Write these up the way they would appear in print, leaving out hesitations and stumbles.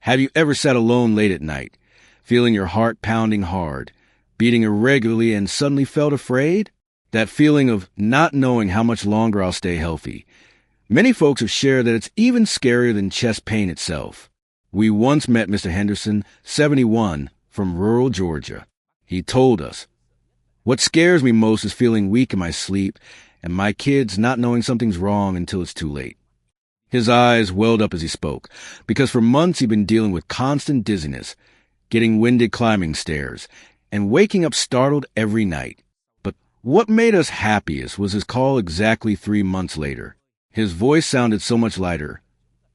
Have you ever sat alone late at night, feeling your heart pounding hard, beating irregularly and suddenly felt afraid? That feeling of not knowing how much longer I'll stay healthy. Many folks have shared that it's even scarier than chest pain itself. We once met Mr. Henderson, 71, from rural Georgia. He told us, "What scares me most is feeling weak in my sleep and my kids not knowing something's wrong until it's too late." His eyes welled up as he spoke, because for months he'd been dealing with constant dizziness, getting winded climbing stairs, and waking up startled every night. But what made us happiest was his call exactly 3 months later. His voice sounded so much lighter.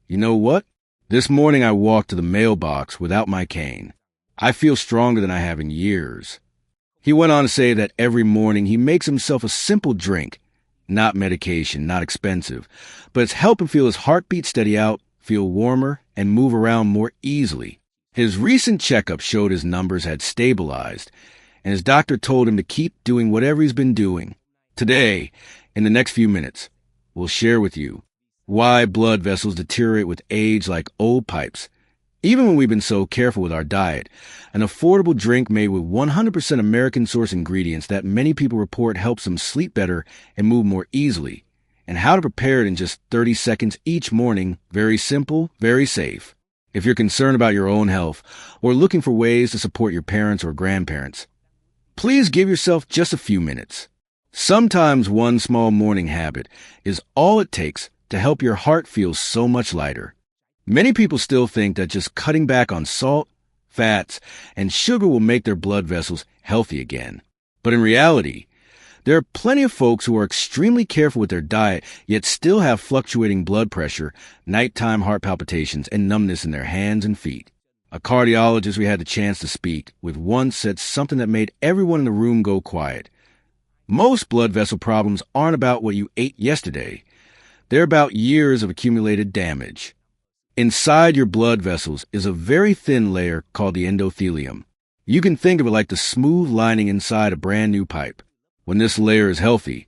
"You know what? This morning I walked to the mailbox without my cane. I feel stronger than I have in years." He went on to say that every morning he makes himself a simple drink, not medication, not expensive, but it's helped him feel his heartbeat steady out, feel warmer, and move around more easily. His recent checkup showed his numbers had stabilized, and his doctor told him to keep doing whatever he's been doing. Today, in the next few minutes, we'll share with you why blood vessels deteriorate with age like old pipes. Even when we've been so careful with our diet, an affordable drink made with 100% American-sourced ingredients that many people report helps them sleep better and move more easily, and how to prepare it in just 30 seconds each morning. Very simple, very safe. If you're concerned about your own health or looking for ways to support your parents or grandparents, please give yourself just a few minutes. Sometimes one small morning habit is all it takes to help your heart feel so much lighter. Many people still think that just cutting back on salt, fats, and sugar will make their blood vessels healthy again. But in reality, there are plenty of folks who are extremely careful with their diet, yet still have fluctuating blood pressure, nighttime heart palpitations, and numbness in their hands and feet. A cardiologist we had the chance to speak with once said something that made everyone in the room go quiet. Most blood vessel problems aren't about what you ate yesterday. They're about years of accumulated damage. Inside your blood vessels is a very thin layer called the endothelium. You can think of it like the smooth lining inside a brand new pipe. When this layer is healthy,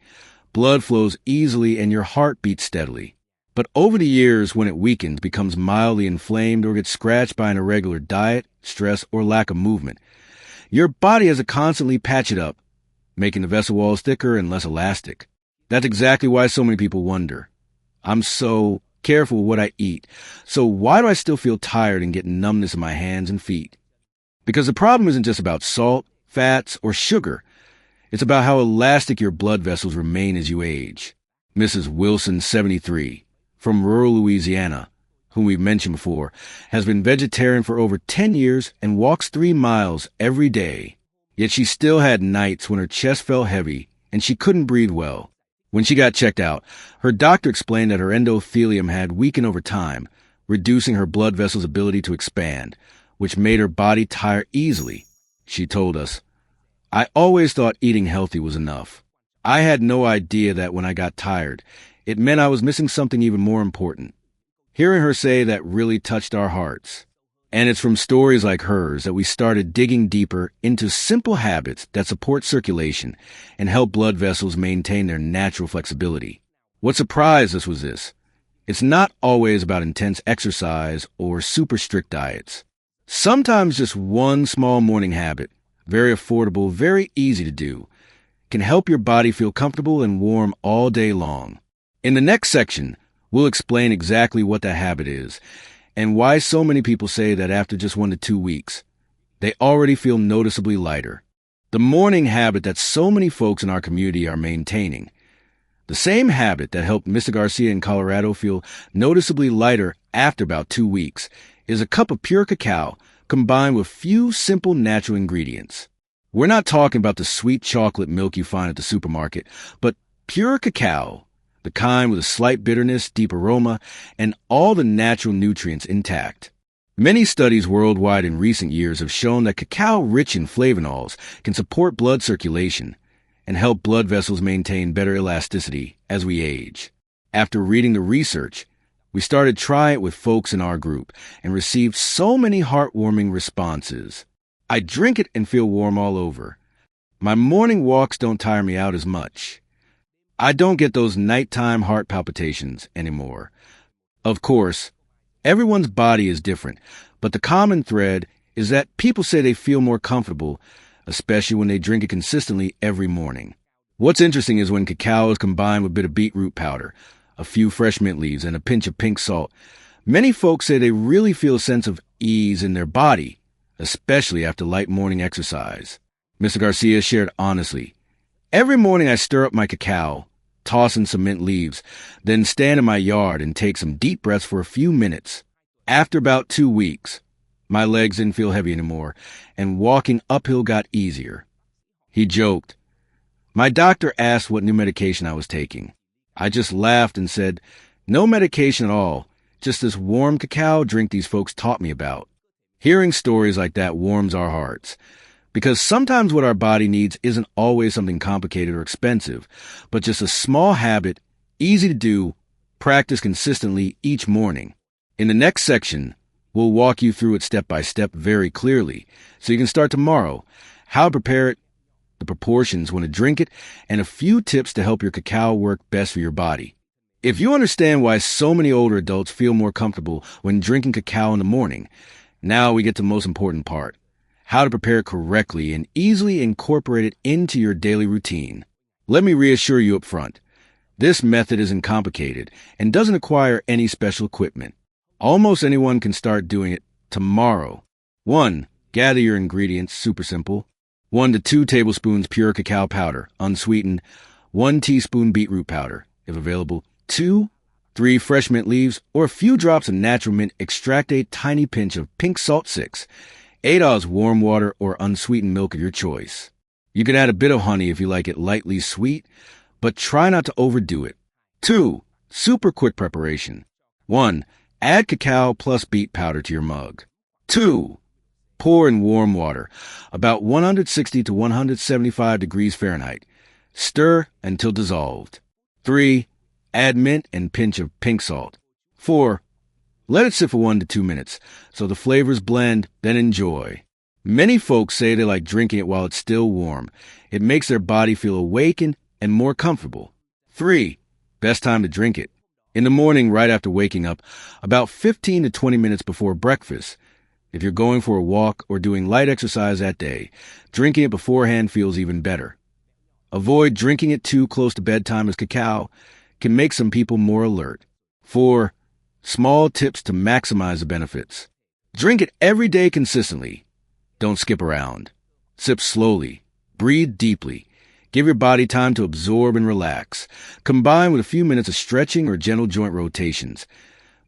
blood flows easily and your heart beats steadily. But over the years, when it weakens, becomes mildly inflamed, or gets scratched by an irregular diet, stress, or lack of movement, your body has to constantly patch it up, making the vessel walls thicker and less elastic. That's exactly why so many people wonder, "I'm so careful with what I eat, so why do I still feel tired and get numbness in my hands and feet?" Because the problem isn't just about salt, fats, or sugar. It's about how elastic your blood vessels remain as you age. Mrs. Wilson, 73, from rural Louisiana, whom we've mentioned before, has been vegetarian for over 10 years and walks 3 miles every day. Yet she still had nights when her chest felt heavy and she couldn't breathe well. When she got checked out, her doctor explained that her endothelium had weakened over time, reducing her blood vessels' ability to expand, which made her body tire easily. She told us, "I always thought eating healthy was enough. I had no idea that when I got tired, it meant I was missing something even more important." Hearing her say that really touched our hearts. And it's from stories like hers that we started digging deeper into simple habits that support circulation and help blood vessels maintain their natural flexibility. What surprised us was this: it's not always about intense exercise or super strict diets. Sometimes just one small morning habit, very affordable, very easy to do, can help your body feel comfortable and warm all day long. In the next section, we'll explain exactly what that habit is and why so many people say that after just 1 to 2 weeks, they already feel noticeably lighter. The morning habit that so many folks in our community are maintaining. The same habit that helped Mr. Garcia in Colorado feel noticeably lighter after about 2 weeks is a cup of pure cacao combined with few simple natural ingredients. We're not talking about the sweet chocolate milk you find at the supermarket, but pure cacao, the kind with a slight bitterness, deep aroma, and all the natural nutrients intact. Many studies worldwide in recent years have shown that cacao rich in flavonols can support blood circulation and help blood vessels maintain better elasticity as we age. After reading the research, we started trying it with folks in our group and received so many heartwarming responses. "I drink it and feel warm all over. My morning walks don't tire me out as much. I don't get those nighttime heart palpitations anymore." Of course, everyone's body is different, But the common thread is that people say they feel more comfortable, especially when they drink it consistently every morning. What's interesting is when cacao is combined with a bit of beetroot powder, a few fresh mint leaves, and a pinch of pink salt, many folks say they really feel a sense of ease in their body, especially after light morning exercise. Mr. Garcia shared honestly, "Every morning I stir up my cacao, toss in some mint leaves, then stand in my yard and take some deep breaths for a few minutes. After about 2 weeks, my legs didn't feel heavy anymore, and walking uphill got easier." He joked, "My doctor asked what new medication I was taking. I just laughed and said, no medication at all, just this warm cacao drink these folks taught me about." Hearing stories like that warms our hearts, because sometimes what our body needs isn't always something complicated or expensive, but just a small habit, easy to do, practiced consistently each morning. In the next section, we'll walk you through it step by step very clearly, so you can start tomorrow, how to prepare it, the proportions when to drink it, and a few tips to help your cacao work best for your body. If you understand why so many older adults feel more comfortable when drinking cacao in the morning, now we get to the most important part, how to prepare it correctly and easily incorporate it into your daily routine. Let me reassure you up front, this method isn't complicated and doesn't require any special equipment. Almost anyone can start doing it tomorrow. 1. Gather your ingredients, super simple. 1 to 2 tablespoons pure cacao powder, unsweetened. 1 teaspoon beetroot powder, if available. 2, 3 fresh mint leaves, or a few drops of natural mint. Extract a tiny pinch of pink salt 6. 8 oz warm water or unsweetened milk of your choice. You can add a bit of honey if you like it lightly sweet, but try not to overdo it. 2. Super quick preparation. 1. Add cacao plus beet powder to your mug. 2. Pour in warm water, about 160 to 175 degrees Fahrenheit. Stir until dissolved. 3. Add mint and pinch of pink salt. 4. Let it sit for 1 to 2 minutes so the flavors blend, then enjoy. Many folks say they like drinking it while it's still warm. It makes their body feel awakened and more comfortable. 3. Best time to drink it. In the morning right after waking up, about 15 to 20 minutes before breakfast. If you're going for a walk or doing light exercise that day, drinking it beforehand feels even better. Avoid drinking it too close to bedtime, as cacao can make some people more alert. 4. Small tips to maximize the benefits. Drink it every day consistently. Don't skip around. Sip slowly. Breathe deeply. Give your body time to absorb and relax. Combine with a few minutes of stretching or gentle joint rotations.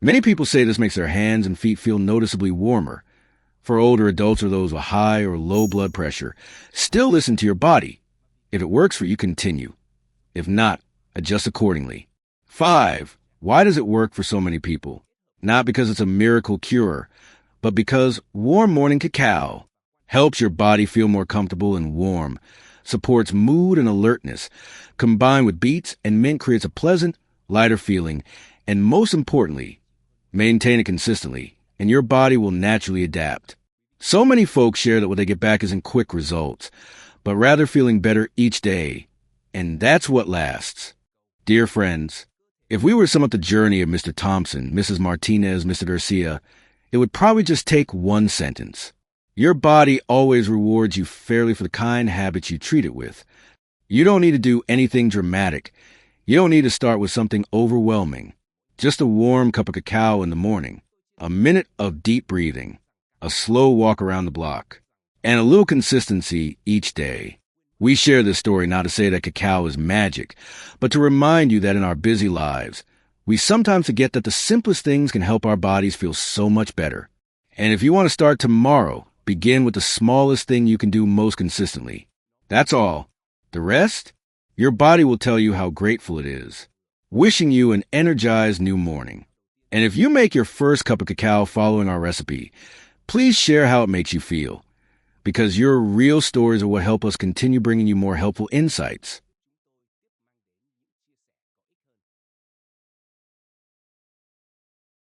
Many people say this makes their hands and feet feel noticeably warmer. For older adults or those with high or low blood pressure, still listen to your body. If it works for you, continue. If not, adjust accordingly. 5. Why does it work for so many people? Not because it's a miracle cure, but because warm morning cacao helps your body feel more comfortable and warm, supports mood and alertness, combined with beets and mint creates a pleasant, lighter feeling, and most importantly, maintain it consistently, and your body will naturally adapt. So many folks share that what they get back isn't quick results, but rather feeling better each day, and that's what lasts. Dear friends, if we were to sum up the journey of Mr. Thompson, Mrs. Martinez, Mr. Garcia, it would probably just take one sentence. Your body always rewards you fairly for the kind habits you treat it with. You don't need to do anything dramatic. You don't need to start with something overwhelming. Just a warm cup of cacao in the morning, a minute of deep breathing, a slow walk around the block, and a little consistency each day. We share this story not to say that cacao is magic, but to remind you that in our busy lives, we sometimes forget that the simplest things can help our bodies feel so much better. And if you want to start tomorrow, begin with the smallest thing you can do most consistently. That's all. The rest, your body will tell you how grateful it is. Wishing you an energized new morning. And if you make your first cup of cacao following our recipe, please share how it makes you feel, because your real stories are what help us continue bringing you more helpful insights.